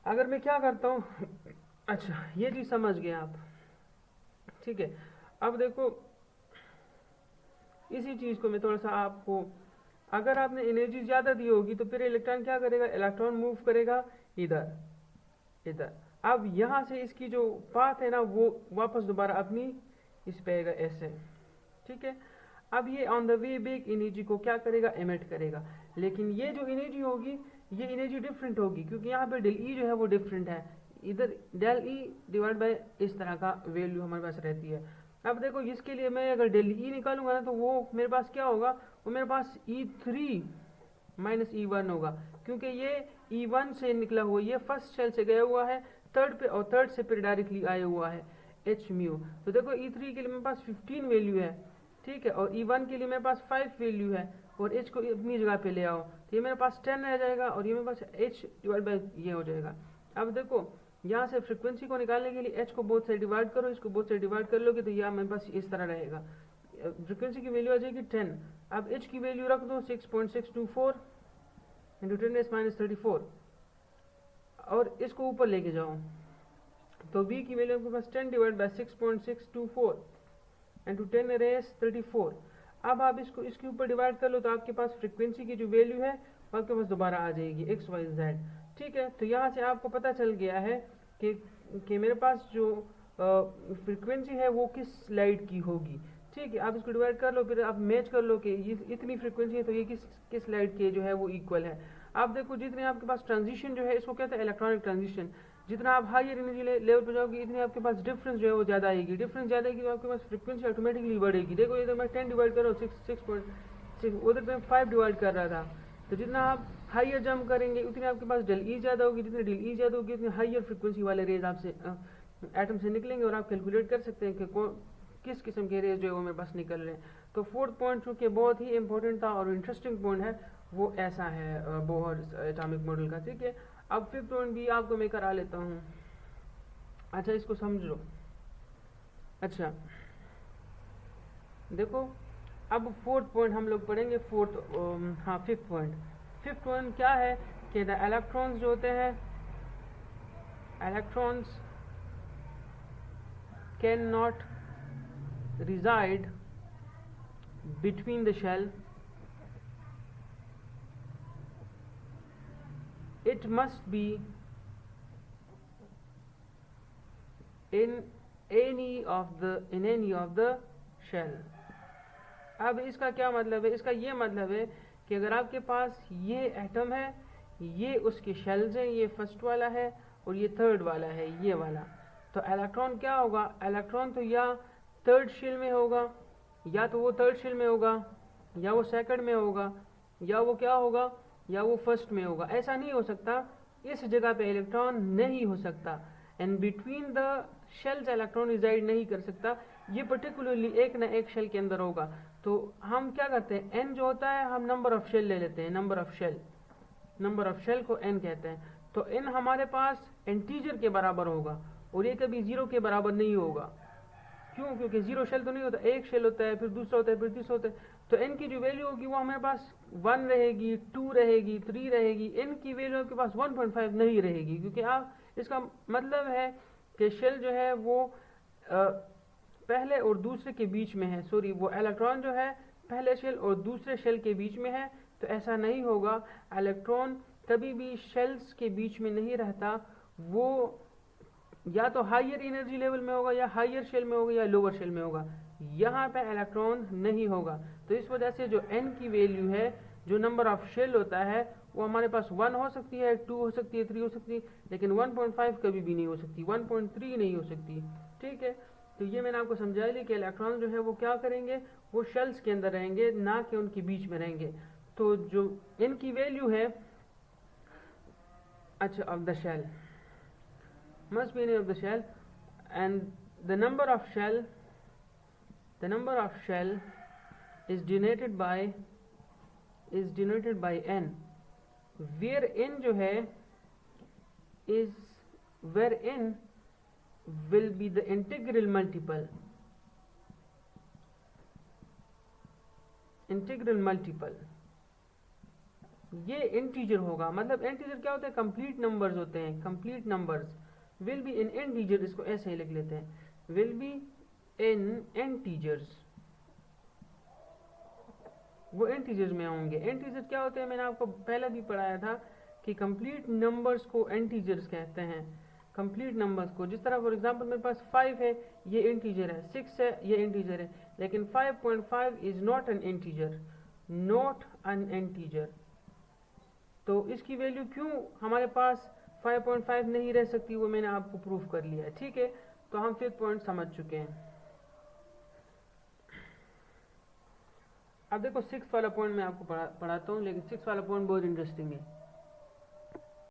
अगर मैं क्या करता हूँ अच्छा ये चीज़ समझ गए आप, ठीक है। अब देखो इसी चीज़ को मैं थोड़ा सा आपको, अगर आपने एनर्जी ज़्यादा दी होगी तो फिर इलेक्ट्रॉन क्या करेगा, इलेक्ट्रॉन मूव करेगा इधर इधर। अब यहाँ से इसकी जो पाथ है ना वो वापस दोबारा अपनी इस पे आएगा ऐसे, ठीक है। अब ये on the way back energy को क्या करेगा, एमिट करेगा। लेकिन ये जो एनर्जी होगी ये एनर्जी डिफरेंट होगी, क्योंकि यहाँ पे डेल ई जो है वो डिफरेंट है। इधर डेल ई डिवाइड बाय इस तरह का वैल्यू हमारे पास रहती है। अब देखो इसके लिए मैं अगर डेल ई निकालूंगा ना तो वो मेरे पास क्या होगा, वो मेरे पास E3 माइनस E1 होगा, क्योंकि ये E1 से निकला हुआ, ये फर्स्ट शेल से गया हुआ है थर्ड पे, और थर्ड से फिर डायरेक्टली आया हुआ है एच म्यू। तो देखो E3 के लिए मेरे पास 15 वैल्यू है, ठीक है, और E1 के लिए मेरे पास 5 वैल्यू है, और H को अपनी जगह पे ले आओ तो ये मेरे पास 10 रह जाएगा, और ये मेरे पास H डिवाइड बाई ये हो जाएगा। अब देखो यहाँ से फ्रिक्वेंसी को निकालने के लिए H को बोथ से डिवाइड करो, इसको बोथ से डिवाइड कर लोगे तो यह मेरे पास इस तरह रहेगा। फ्रिक्वेंसी की वैल्यू आ जाएगी 10। अब H की वैल्यू रख दो 6.624 इंटू 10⁻34, और इसको ऊपर लेके जाओ तो V की वैल्यू आपके पास 10 डिवाइड बाई 6.624 इंटू 10⁻34। अब आप इसको इसके ऊपर डिवाइड कर लो तो आपके पास फ्रिक्वेंसी की जो वैल्यू है वो आपके पास दोबारा आ जाएगी XYZ, ठीक है। तो यहाँ से आपको पता चल गया है कि मेरे पास जो फ्रिक्वेंसी है वो किस स्लाइड की होगी, ठीक है। आप इसको डिवाइड कर लो, फिर आप मैच कर लो कि ये इतनी फ्रिक्वेंसी है तो ये किस स्लाइड के जो है वो इक्वल है। आप देखो जितने आपके पास ट्रांजिशन जो है इसको कहते हैं इलेक्ट्रॉनिक ट्रांजिशन, जितना आप हायर एनर्जी लेवल पर जाओगे इतनी आपके पास डिफरेंस जो है वो ज़्यादा आएगी। डिफरेंस ज़्यादा आएगी तो आपके पास फ्रिक्वेंसी ऑटोमेटिकली बढ़ेगी। देखो इधर मैं 10 डिवाइड कर रहा हूँ 6.6, उधर पे 5 डिवाइड कर रहा था। तो जितना आप हायर जंप करेंगे उतनी आपके पास डेल ई ज़्यादा होगी, जितनी डेल ई ज़्यादा होगी उतनी हायर फ्रिक्वेंसी वाले रेज आपसे एटम से निकलेंगे, और आप कैलकुलेट कर सकते हैं कि किस किस्म के रेज जो है वो मेरे पास निकल रहे हैं। तो फोर्थ पॉइंट चूँकि बहुत ही इंपॉर्टेंट था और इंटरेस्टिंग पॉइंट है वो ऐसा है बोहर एटॉमिक मॉडल का, ठीक है। अब फिफ्थ पॉइंट भी आपको मैं करा लेता हूँ। अच्छा इसको समझ लो। अच्छा देखो अब फोर्थ पॉइंट हम लोग पढ़ेंगे, फिफ्थ पॉइंट। फिफ्थ पॉइंट क्या है कि द इलेक्ट्रॉन्स जो होते हैं, electrons can not reside between the shell, it must be in any of the shell। अब इसका क्या मतलब है, इसका ये मतलब है कि अगर आपके पास ये एटम है, ये उसके शेल्स हैं, ये फर्स्ट वाला है और ये थर्ड वाला है, ये वाला, तो इलेक्ट्रॉन क्या होगा, इलेक्ट्रॉन तो या थर्ड शेल में होगा, या तो वो थर्ड शेल में होगा, या वो सेकंड में होगा, या वो क्या होगा, या वो फर्स्ट में होगा। ऐसा नहीं हो सकता, इस जगह पे इलेक्ट्रॉन नहीं हो सकता। And between the shells electron reside नहीं कर सकता, ये पर्टिकुलरली एक ना एक शेल के अंदर होगा। तो हम क्या करते हैं, एन जो होता है हम नंबर ऑफ शेल ले लेते हैं, नंबर ऑफ शेल को एन कहते हैं। तो एन हमारे पास इंटीजर के बराबर होगा, और ये कभी जीरो के बराबर नहीं होगा। क्यों, क्योंकि जीरो शेल तो नहीं होता, एक शेल होता है, फिर दूसरा होता है, फिर तीसरा होता है। तो एन की जो वैल्यू होगी वो हमारे पास 1 रहेगी, 2 रहेगी, 3 रहेगी। एन की वैल्यू आपके पास 1.5 नहीं रहेगी, क्योंकि आप इसका मतलब है कि शेल जो है वो पहले और दूसरे के बीच में है, सॉरी वो इलेक्ट्रॉन जो है पहले शेल और दूसरे शेल के बीच में है। तो ऐसा नहीं होगा, इलेक्ट्रॉन कभी भी शेल्स के बीच में नहीं रहता, वो या तो हायर एनर्जी लेवल में होगा, या हायर शेल में होगा, या लोअर शेल में होगा। यहाँ पे इलेक्ट्रॉन नहीं होगा। तो इस वजह से जो n की वैल्यू है, जो नंबर ऑफ शेल होता है, वो हमारे पास 1 हो सकती है, 2 हो सकती है, 3 हो सकती है, लेकिन 1.5 कभी भी नहीं हो सकती, 1.3 नहीं हो सकती, ठीक है। तो ये मैंने आपको समझा लिया कि इलेक्ट्रॉन जो है वो क्या करेंगे, वो शेल्स के अंदर रहेंगे, ना कि उनके बीच में रहेंगे। तो जो n की वैल्यू है, अच्छा of the shell must be in of the shell, and the number of shell is denoted by n, where n जो है where n will be the integral multiple ये इंटीजर होगा। मतलब इंटीजर क्या होते हैं, कंप्लीट नंबर्स होते हैं। Complete numbers will be in integer, इसको ऐसे ही लिख लेते हैं, विल बी इन इंटीजर्स, वो इंटीजर्स में होंगे। इंटीजर क्या होते हैं, मैंने आपको पहले भी पढ़ाया था कि कंप्लीट नंबर्स को इंटीजर्स कहते हैं। कंप्लीट नंबर्स को, जिस तरह फॉर एग्जांपल मेरे पास 5 है, ये इंटीजर है, 6 है, ये इंटीजर है, लेकिन 5.5 is not an integer, not an integer. तो इसकी वैल्यू क्यों हमारे पास 5.5 नहीं रह सकती, वो मैंने आपको प्रूफ कर लिया है। ठीक है, तो हम 5th पॉइंट समझ चुके हैं। अब देखो 6th वाला पॉइंट मैं आपको पढ़ाता हूँ, लेकिन 6th वाला पॉइंट बहुत इंटरेस्टिंग है।